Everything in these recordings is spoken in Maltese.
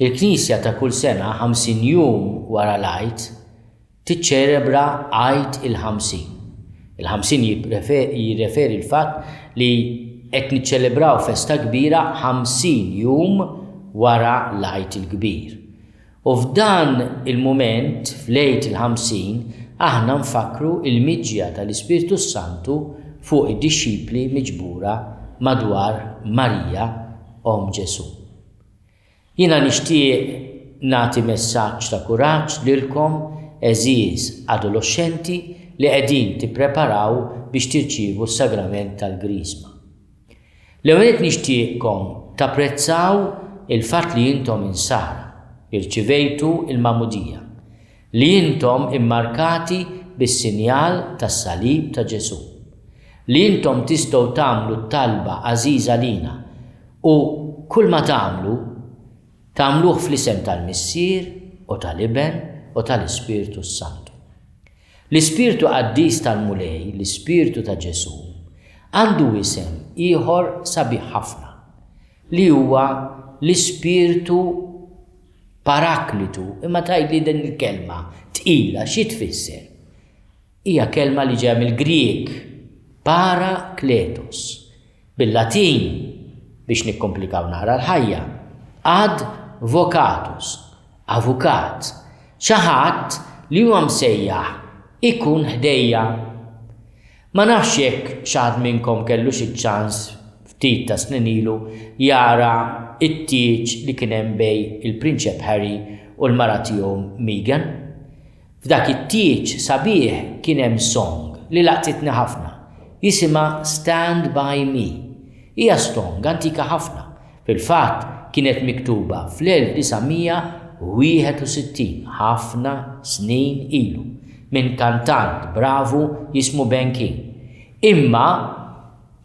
Il-Knisja ta' kull sena 50 jum wara l-Għid tiċċelebra Għid il-50. Il-50 jirreferi l-fatt li qed niċċelebraw festa kbira 50 jum wara l-Għid il-kbir. U f'dan il-mument, f'lejt il-50, aħna nfakru il-miġġija tal-Ispiritu Santu fuq id-dixxipli miġbura madwar Marija Om Ġesu. Jiena nixtieq nagħti messaġġ ta' kuraġġ lilkom eżiż adolescenti li qegħdin tippreparaw biex tirċievu s-sagrament tal-Grisma. L-ewwel nixtieqkom tapprezzaw il-fatt li intom insara, irċivejtu il-Magħmudija, li intom immarkati bis-sinjal tas-salib ta' Ġesu, li intom tistgħu tagħmlu talba għażiża lina u kull ma tagħmluh fl-isem tal-Missier u tal-Iben u tal-Ispiritu Santu. L-Ispiritu Qaddis tal-Mulej, l-Ispiritu ta' Ġesu, għandu isem ieħor sabiħ ħafna li huwa l-Ispiritu Paraklitu. Imma tgħidli din il-kelma tqila xi tfisser? Hija kelma li ġejja mill-Grieg Parakletos, bil-Latin biex nikkomplikaw nara l-ħajja advocatus, avukat, xi ħadd li huwa msejjaħ ikun ħdejja. Ma nafx jekk x'għad minnkom kellu xi ċans ftit ta' snin ilu jara it-tieġ li kien hemm bejn il-Prinċep Harry u l-mara tiegħu Meghan. F'dak it-tieġ sabiħ kien hemm song li laqtitni ħafna, jisimha Stand By Me. Hija song antika ħafna. Fil-fatt kienet miktuba fl-1961, ħafna snin ilu, minn kantant bravu jismu Ben King. Imma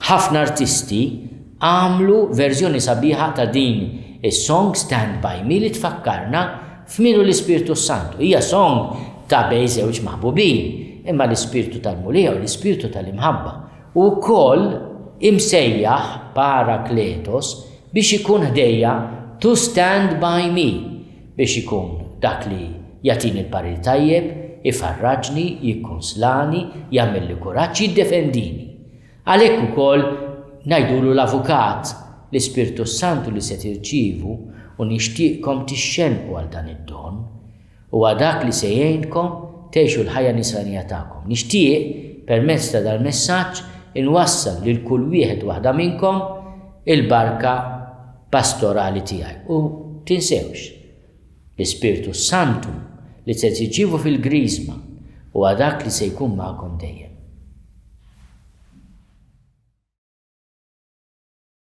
ħafna artisti għamlu verżjoni sabiħa ta' din is-song Stand By Me li tfakkarna f'minu l-Ispiritu Santu. Hija song ta' bejn żewġ maħbubin, imma l-Ispiritu tal-Mulija u l-Ispiritu tal-Imħabba. U wkoll imsejjaħ Parakletos biex ikun ħdejja to stand by me, biex ikun dak li jagħtini l-parir tajjeb, ifarraġni, jikkonslani, jagħmel li kuraġġ, jiddefendini. Għalhekk ukoll ngħidulu l-avukat l-Ispiritu Santu li se tirċievu u nixtieqkom tixxenqu għal dan id-don u dak li se jgħinkom tgħixu l-ħajja nisranija tagħkom. Nixtieq permezz ta' dal-messaġġ inwassal lil kull wieħed waħda minnkom il-barka pastorali tiegħi. U tinsewx l-Ispiritu Santu li se tiġibu fil-Grisma u dak li se jkun magħkom dejjem.